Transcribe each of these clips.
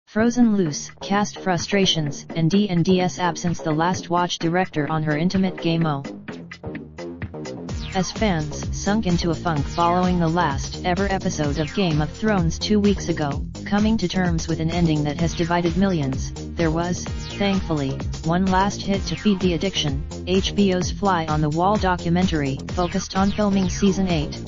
Frozen loose, cast frustrations, and D&D's absence. The Last Watch director on her intimate game O. As fans sunk into a funk following the last ever episode of Game of Thrones 2 weeks ago, coming to terms with an ending that has divided millions, there was, thankfully, one last hit to feed the addiction. HBO's Fly on the Wall documentary focused on filming Season 8.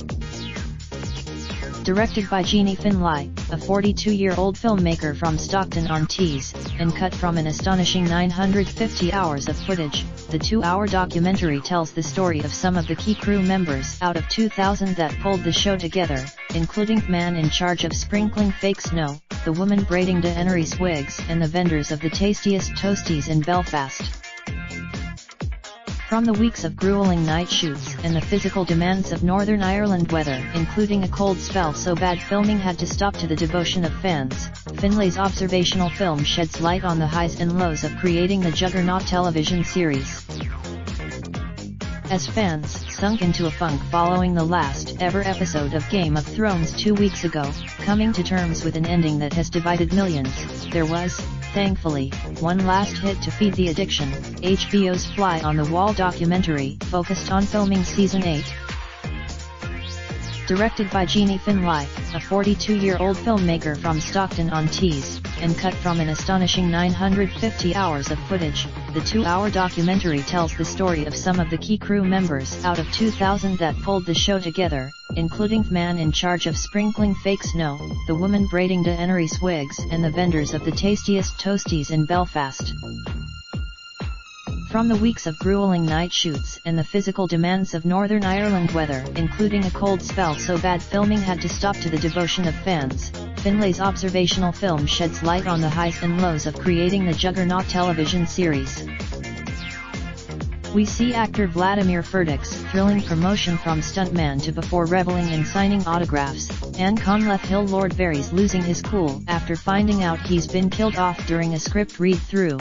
Directed by Jeannie Finlay, a 42-year-old filmmaker from Stockton-on-Tees, and cut from an astonishing 950 hours of footage, the 2-hour documentary tells the story of some of the key crew members out of 2,000 that pulled the show together, including the man in charge of sprinkling fake snow, the woman braiding Daenerys wigs, and the vendors of the tastiest toasties in Belfast. From the weeks of grueling night shoots and the physical demands of Northern Ireland weather, including a cold spell so bad filming had to stop, to the devotion of fans, Finlay's observational film sheds light on the highs and lows of creating the juggernaut television series. As fans sunk into a funk following the last ever episode of Game of Thrones 2 weeks ago, coming to terms with an ending that has divided millions, there was, thankfully, one last hit to feed the addiction. HBO's Fly on the Wall documentary focused on filming Season 8. Directed by Jeannie Finlay, a 42-year-old filmmaker from Stockton-on-Tees, and cut from an astonishing 950 hours of footage, the 2-hour documentary tells the story of some of the key crew members out of 2,000 that pulled the show together, including the man in charge of sprinkling fake snow, the woman braiding Daenerys wigs, and the vendors of the tastiest toasties in Belfast. From the weeks of grueling night shoots and the physical demands of Northern Ireland weather, including a cold spell so bad filming had to stop, to the devotion of fans, Finlay's observational film sheds light on the highs and lows of creating the juggernaut television series. We see actor Vladimir Furtick's thrilling promotion from stuntman to before reveling in signing autographs, and Conleth Hill Lord Varys losing his cool after finding out he's been killed off during a script read-through.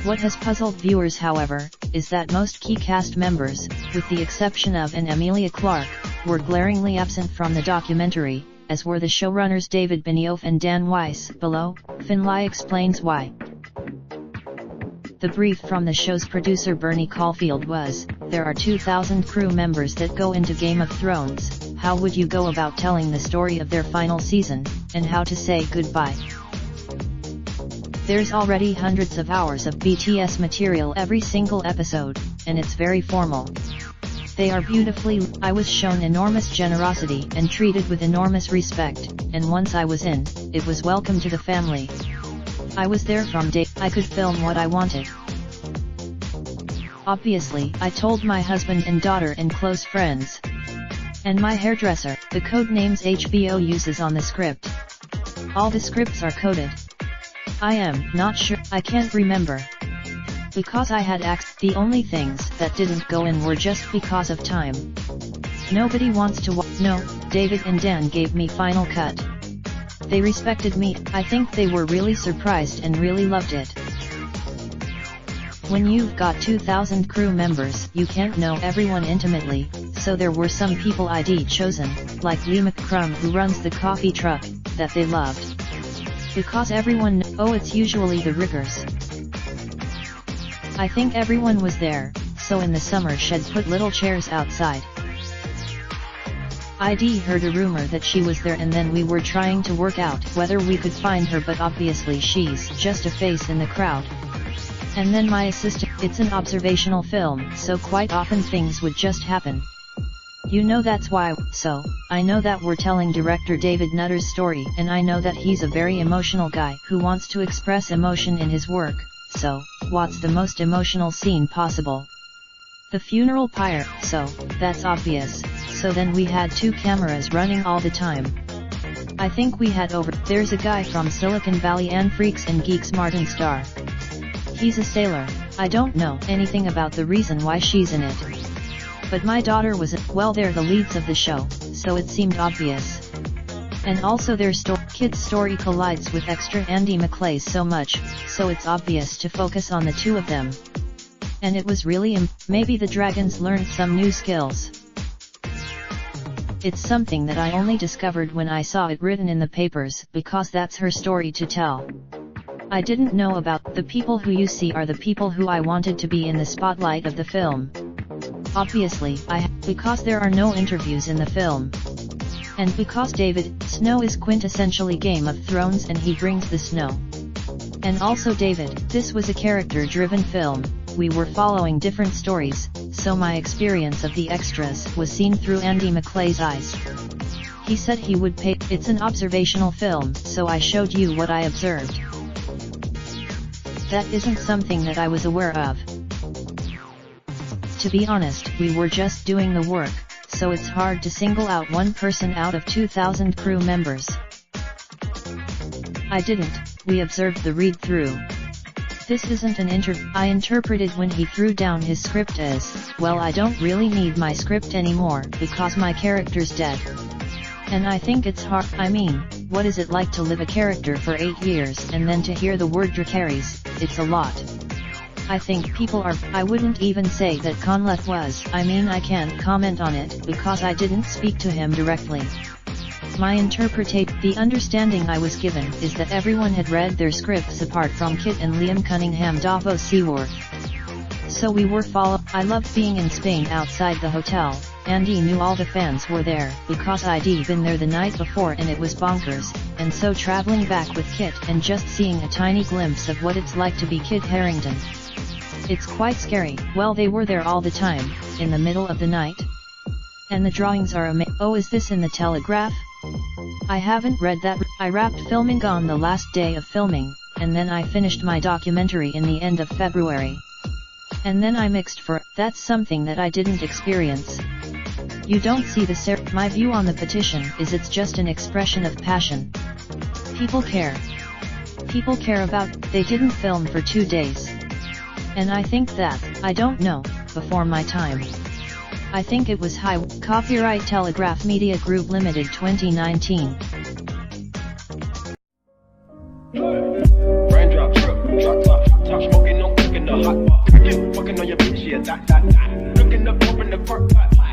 What has puzzled viewers, however, is that most key cast members, with the exception of Emilia Clarke, were glaringly absent from the documentary, as were the showrunners David Benioff and Dan Weiss. Below, Finlay explains why. The brief from the show's producer Bernie Caulfield was, "There are 2,000 crew members that go into Game of Thrones. How would you go about telling the story of their final season, and how to say goodbye? There's already hundreds of hours of BTS material every single episode, and it's very formal. They are beautifully. I was shown enormous generosity and treated with enormous respect, and once I was in, it was welcome to the family. I was there from day. I could film what I wanted. Obviously, I told my husband and daughter and close friends. And my hairdresser." The code names HBO uses on the script. All the scripts are coded. I am not sure. I can't remember. Because I had the only things that didn't go in were just because of time. Nobody wants to No, David and Dan gave me final cut. They respected me. I think they were really surprised and really loved it. When you've got 2,000 crew members, you can't know everyone intimately, so there were some people I'd chosen, like Lee McCrum who runs the coffee truck, that they loved. Because everyone it's usually the riggers. I think everyone was there, so in the summer she'd put little chairs outside. I'd heard a rumor that she was there, and then we were trying to work out whether we could find her, but obviously she's just a face in the crowd. And then my assistant, it's an observational film, so quite often things would just happen. You know, that's why. So, I know that we're telling director David Nutter's story, and I know that he's a very emotional guy who wants to express emotion in his work, so, what's the most emotional scene possible? The funeral pyre, so, that's obvious, so then we had 2 cameras running all the time. I think we had There's a guy from Silicon Valley and Freaks and Geeks, Martin Starr. He's a sailor. I don't know anything about the reason why she's in it. But my daughter was they're the leads of the show, so it seemed obvious. And also their kid's story collides with extra Andy McClay's so much, so it's obvious to focus on the 2 of them. And it was really maybe the dragons learned some new skills. It's something that I only discovered when I saw it written in the papers, because that's her story to tell. I didn't know about the people who you see are the people who I wanted to be in the spotlight of the film. Obviously, because there are no interviews in the film. And because David Snow is quintessentially Game of Thrones and he brings the snow. And also David, this was a character-driven film, we were following different stories, so my experience of the extras was seen through Andy McClay's eyes. He said he would pay. It's an observational film, so I showed you what I observed. That isn't something that I was aware of. To be honest, we were just doing the work, so it's hard to single out one person out of 2,000 crew members. I didn't, we observed the read-through. This isn't an I interpreted when he threw down his script as, well, I don't really need my script anymore because my character's dead. And I think it's hard. I mean, what is it like to live a character for 8 years and then to hear the word Dracarys? It's a lot. I think people are. I wouldn't even say that Conlet was. I mean, I can't comment on it because I didn't speak to him directly. My the understanding I was given is that everyone had read their scripts apart from Kit and Liam Cunningham Davos Seaworth. So we were I loved being in Spain outside the hotel. Andy knew all the fans were there, because I'd been there the night before and it was bonkers, and so traveling back with Kit and just seeing a tiny glimpse of what it's like to be Kit Harington. It's quite scary. Well, they were there all the time, in the middle of the night. And the drawings are amazing. Oh, is this in the Telegraph? I haven't read that. I wrapped filming on the last day of filming, and then I finished my documentary in the end of February. And then I mixed that's something that I didn't experience. You don't see the my view on the petition is it's just an expression of passion. People care. People care about, they didn't film for 2 days. And I think that, I don't know, before my time. I think it was high. Copyright Telegraph Media Group Limited 2019. Raindrop, drop top, top smoking, no cooking the hot pot. Fucking on your bitch, yeah, that. Looking up, open the park pot.